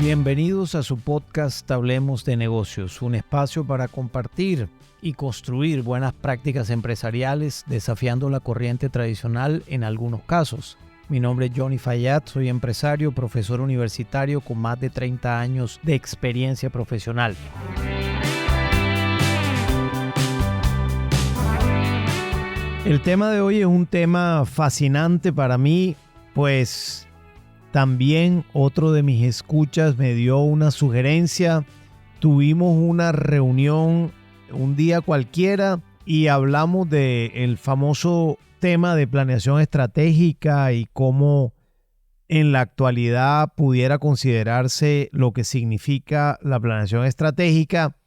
Bienvenidos a su podcast Hablemos de Negocios, un espacio para compartir y construir buenas prácticas empresariales desafiando la corriente tradicional en algunos casos. Mi nombre es Johnny Fayad, soy empresario, profesor universitario con más de 30 años de experiencia profesional. El tema de hoy es un tema fascinante para mí, pues también otro de mis escuchas me dio una sugerencia. Tuvimos una reunión un día cualquiera y hablamos del famoso tema de planeación estratégica y cómo en la actualidad pudiera considerarse lo que significa la planeación estratégica.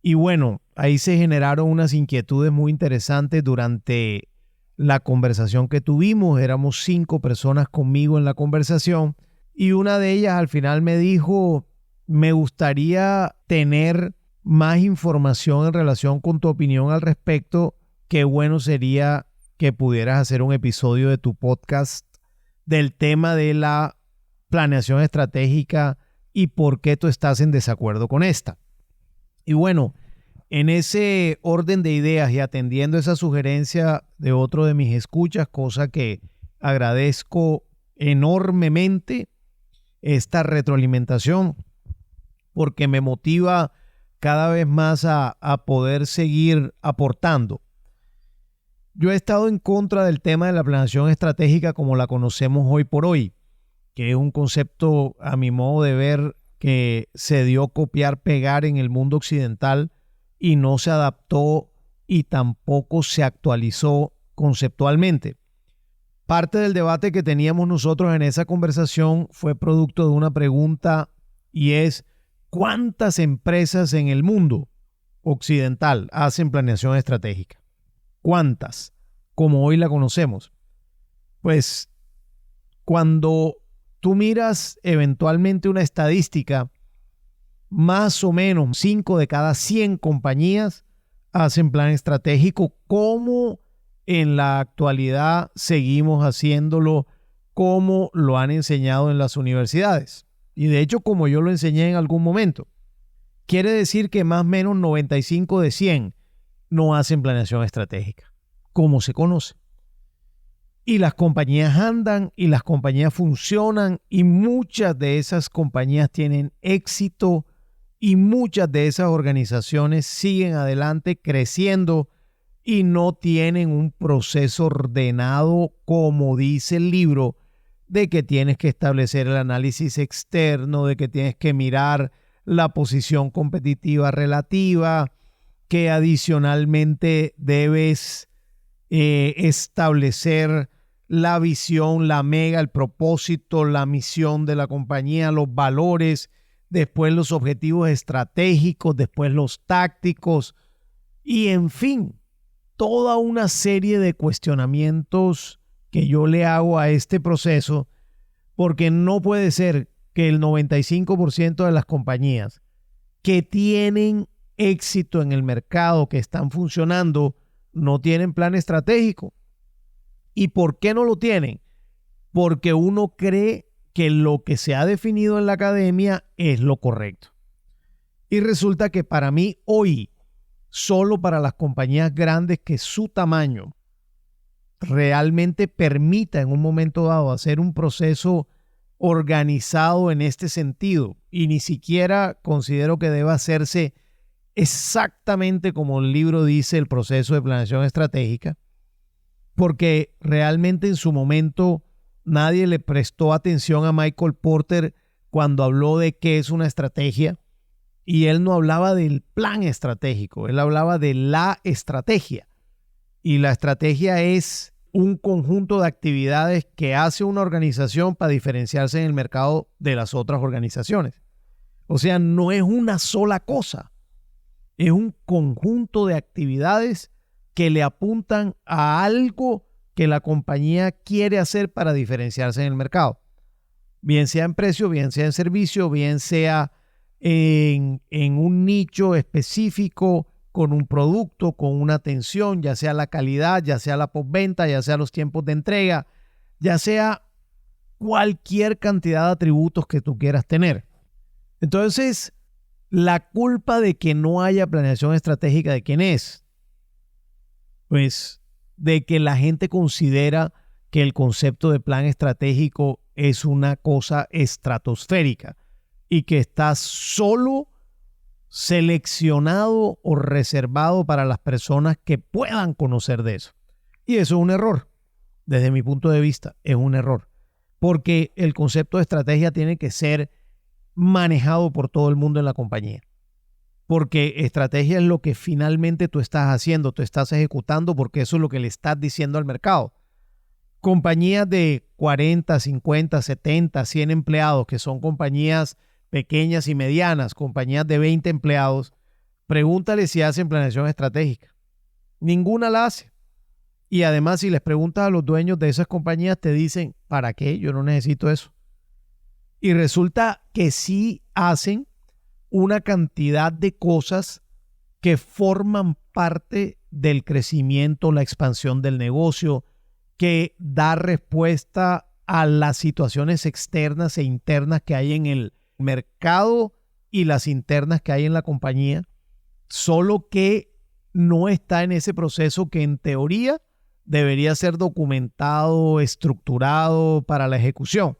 Y bueno, ahí se generaron unas inquietudes muy interesantes durante la conversación que tuvimos. Éramos 5 personas conmigo en la conversación y una de ellas al final me dijo: me gustaría tener más información en relación con tu opinión al respecto. Qué bueno sería que pudieras hacer un episodio de tu podcast del tema de la planeación estratégica y por qué tú estás en desacuerdo con esta. Y bueno, en ese orden de ideas y atendiendo esa sugerencia de otro de mis escuchas, cosa que agradezco enormemente, esta retroalimentación, porque me motiva cada vez más a poder seguir aportando. Yo he estado en contra del tema de la planeación estratégica como la conocemos hoy por hoy, que es un concepto, a mi modo de ver, que se dio copiar-pegar en el mundo occidental y no se adaptó y tampoco se actualizó conceptualmente. Parte del debate que teníamos nosotros en esa conversación fue producto de una pregunta y es: ¿cuántas empresas en el mundo occidental hacen planeación estratégica? ¿Cuántas? Como hoy la conocemos. Pues cuando tú miras eventualmente una estadística, más o menos 5 de cada 100 compañías hacen plan estratégico, como en la actualidad seguimos haciéndolo, como lo han enseñado en las universidades. Y de hecho, como yo lo enseñé en algún momento, quiere decir que más o menos 95 de 100 no hacen planeación estratégica, como se conoce. Y las compañías andan y las compañías funcionan y muchas de esas compañías tienen éxito y muchas de esas organizaciones siguen adelante creciendo y no tienen un proceso ordenado, como dice el libro, de que tienes que establecer el análisis externo, de que tienes que mirar la posición competitiva relativa, que adicionalmente debes establecer la visión, la mega, el propósito, la misión de la compañía, los valores, después los objetivos estratégicos, después los tácticos y, en fin, toda una serie de cuestionamientos que yo le hago a este proceso, porque no puede ser que el 95% de las compañías que tienen éxito en el mercado, que están funcionando, no tienen plan estratégico. ¿Y por qué no lo tienen? Porque uno cree que lo que se ha definido en la academia es lo correcto. Y resulta que para mí hoy, solo para las compañías grandes que su tamaño realmente permita en un momento dado hacer un proceso organizado en este sentido, y ni siquiera considero que deba hacerse exactamente como el libro dice, el proceso de planeación estratégica, porque realmente en su momento nadie le prestó atención a Michael Porter cuando habló de qué es una estrategia, y él no hablaba del plan estratégico, él hablaba de la estrategia. Y la estrategia es un conjunto de actividades que hace una organización para diferenciarse en el mercado de las otras organizaciones. O sea, no es una sola cosa, es un conjunto de actividades que le apuntan a algo que la compañía quiere hacer para diferenciarse en el mercado. Bien sea en precio, bien sea en servicio, bien sea en un nicho específico, con un producto, con una atención, ya sea la calidad, ya sea la postventa, ya sea los tiempos de entrega, ya sea cualquier cantidad de atributos que tú quieras tener. Entonces, la culpa de que no haya planeación estratégica, ¿de quién es? Pues de que la gente considera que el concepto de plan estratégico es una cosa estratosférica y que está solo seleccionado o reservado para las personas que puedan conocer de eso. Y eso es un error. Desde mi punto de vista, es un error. Porque el concepto de estrategia tiene que ser manejado por todo el mundo en la compañía. Porque estrategia es lo que finalmente tú estás haciendo, tú estás ejecutando, porque eso es lo que le estás diciendo al mercado. Compañías de 40, 50, 70, 100 empleados, que son compañías pequeñas y medianas, compañías de 20 empleados, pregúntale si hacen planeación estratégica. Ninguna la hace. Y además, si les preguntas a los dueños de esas compañías, te dicen, ¿para qué? Yo no necesito eso. Y resulta que sí hacen una cantidad de cosas que forman parte del crecimiento, la expansión del negocio, que da respuesta a las situaciones externas e internas que hay en el mercado y las internas que hay en la compañía, solo que no está en ese proceso que en teoría debería ser documentado, estructurado para la ejecución.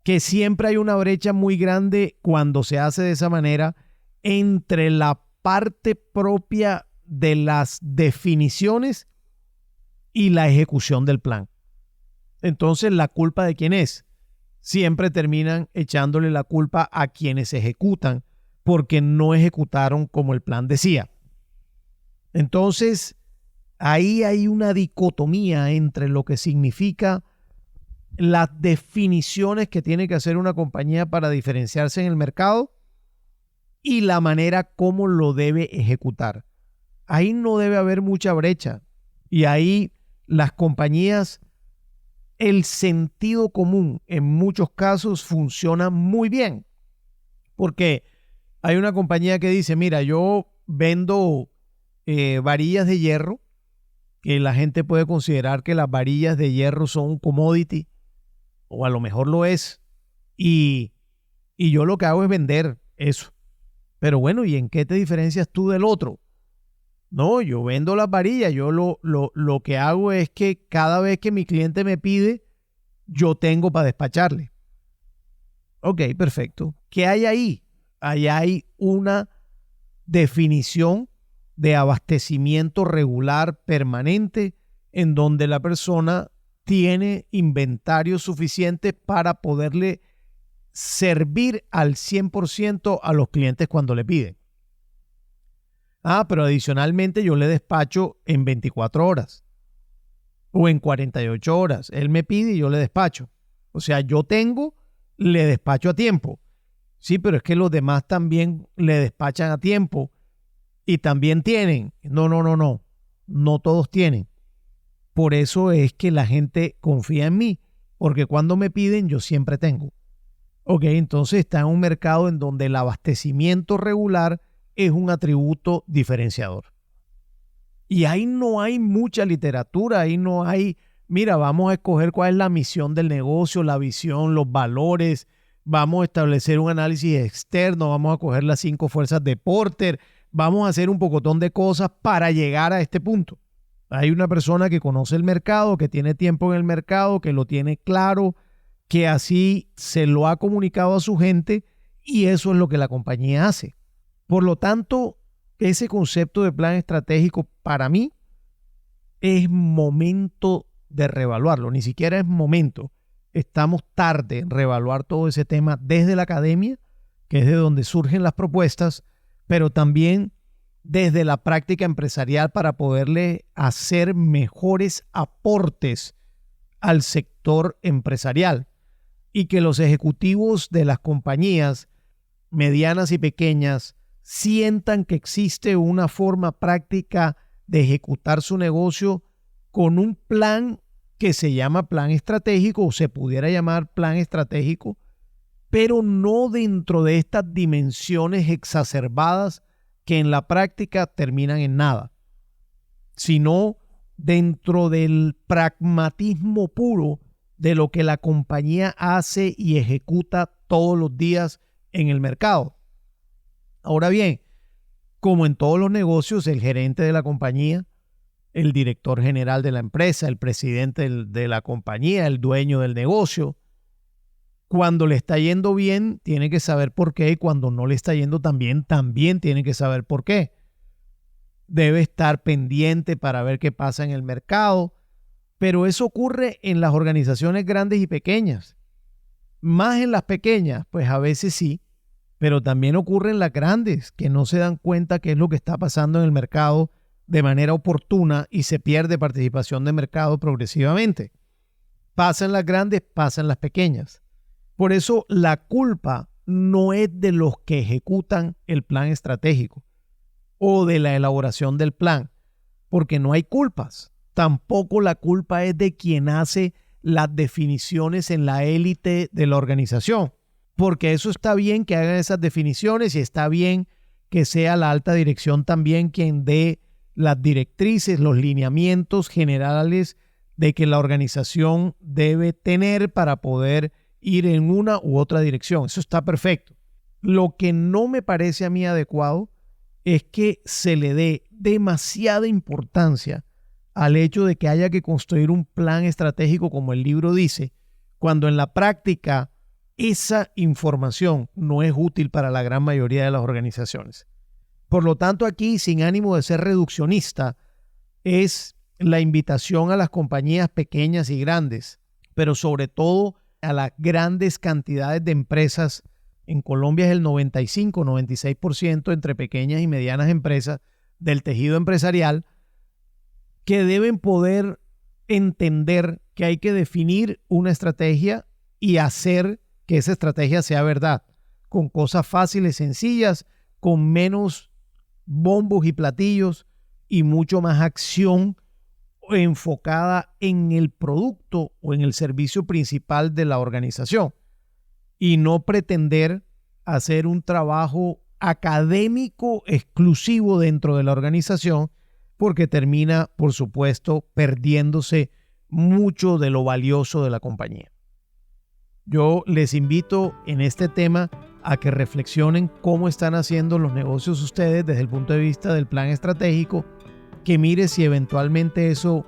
Que siempre hay una brecha muy grande cuando se hace de esa manera entre la parte propia de las definiciones y la ejecución del plan. Entonces, ¿la culpa de quién es? Siempre terminan echándole la culpa a quienes ejecutan porque no ejecutaron como el plan decía. Entonces, ahí hay una dicotomía entre lo que significa las definiciones que tiene que hacer una compañía para diferenciarse en el mercado y la manera como lo debe ejecutar. Ahí no debe haber mucha brecha. Y ahí las compañías, el sentido común en muchos casos funciona muy bien. Porque hay una compañía que dice, mira, yo vendo varillas de hierro, que la gente puede considerar que las varillas de hierro son un commodity, o a lo mejor lo es, y yo lo que hago es vender eso. Pero bueno, ¿y en qué te diferencias tú del otro? No, yo vendo las varillas, yo lo que hago es que cada vez que mi cliente me pide, yo tengo para despacharle. Ok, perfecto. ¿Qué hay ahí? Allá hay una definición de abastecimiento regular permanente en donde la persona tiene inventario suficiente para poderle servir al 100% a los clientes cuando le piden. Pero adicionalmente yo le despacho en 24 horas o en 48 horas. Él me pide y yo le despacho. O sea, yo le despacho a tiempo. Sí, pero es que los demás también le despachan a tiempo y también tienen. No. No todos tienen. Por eso es que la gente confía en mí, porque cuando me piden yo siempre tengo. Ok, entonces está en un mercado en donde el abastecimiento regular es un atributo diferenciador. Y ahí no hay mucha literatura, ahí no hay, mira, vamos a escoger cuál es la misión del negocio, la visión, los valores, vamos a establecer un análisis externo, vamos a coger las 5 fuerzas de Porter, vamos a hacer un pocotón de cosas para llegar a este punto. Hay una persona que conoce el mercado, que tiene tiempo en el mercado, que lo tiene claro, que así se lo ha comunicado a su gente y eso es lo que la compañía hace. Por lo tanto, ese concepto de plan estratégico para mí es momento de reevaluarlo. Ni siquiera es momento. Estamos tarde en reevaluar todo ese tema desde la academia, que es de donde surgen las propuestas, pero también desde la práctica empresarial para poderle hacer mejores aportes al sector empresarial y que los ejecutivos de las compañías medianas y pequeñas sientan que existe una forma práctica de ejecutar su negocio con un plan que se llama plan estratégico o se pudiera llamar plan estratégico, pero no dentro de estas dimensiones exacerbadas que en la práctica terminan en nada, sino dentro del pragmatismo puro de lo que la compañía hace y ejecuta todos los días en el mercado. Ahora bien, como en todos los negocios, el gerente de la compañía, el director general de la empresa, el presidente de la compañía, el dueño del negocio, cuando le está yendo bien, tiene que saber por qué, y cuando no le está yendo tan bien, también tiene que saber por qué. Debe estar pendiente para ver qué pasa en el mercado, pero eso ocurre en las organizaciones grandes y pequeñas. Más en las pequeñas, pues a veces sí, pero también ocurre en las grandes, que no se dan cuenta qué es lo que está pasando en el mercado de manera oportuna y se pierde participación de mercado progresivamente. Pasa en las grandes, pasa en las pequeñas. Por eso la culpa no es de los que ejecutan el plan estratégico o de la elaboración del plan, porque no hay culpas. Tampoco la culpa es de quien hace las definiciones en la élite de la organización, porque eso está bien que hagan esas definiciones y está bien que sea la alta dirección también quien dé las directrices, los lineamientos generales de que la organización debe tener para poder ir en una u otra dirección. Eso está perfecto. Lo que no me parece a mí adecuado es que se le dé demasiada importancia al hecho de que haya que construir un plan estratégico como el libro dice, cuando en la práctica esa información no es útil para la gran mayoría de las organizaciones. Por lo tanto, aquí, sin ánimo de ser reduccionista, es la invitación a las compañías pequeñas y grandes, pero sobre todo a las grandes cantidades de empresas. En Colombia es el 95-96% entre pequeñas y medianas empresas del tejido empresarial, que deben poder entender que hay que definir una estrategia y hacer que esa estrategia sea verdad, con cosas fáciles, sencillas, con menos bombos y platillos y mucho más acción enfocada en el producto o en el servicio principal de la organización, y no pretender hacer un trabajo académico exclusivo dentro de la organización, porque termina, por supuesto, perdiéndose mucho de lo valioso de la compañía. Yo les invito en este tema a que reflexionen cómo están haciendo los negocios ustedes desde el punto de vista del plan estratégico, que mire si eventualmente eso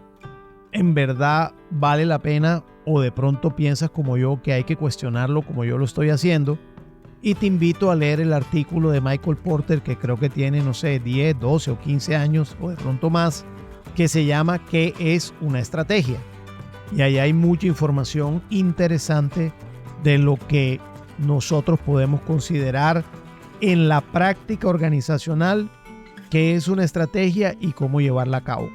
en verdad vale la pena o de pronto piensas como yo que hay que cuestionarlo como yo lo estoy haciendo. Y te invito a leer el artículo de Michael Porter, que creo que tiene, 10, 12 o 15 años o de pronto más, que se llama ¿Qué es una estrategia? Y ahí hay mucha información interesante de lo que nosotros podemos considerar en la práctica organizacional, qué es una estrategia y cómo llevarla a cabo.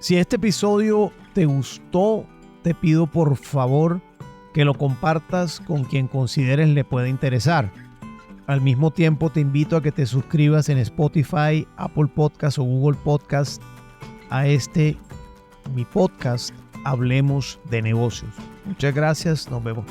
Si este episodio te gustó, te pido por favor que lo compartas con quien consideres le pueda interesar. Al mismo tiempo te invito a que te suscribas en Spotify, Apple Podcast o Google Podcast a mi podcast Hablemos de Negocios. Muchas gracias, nos vemos.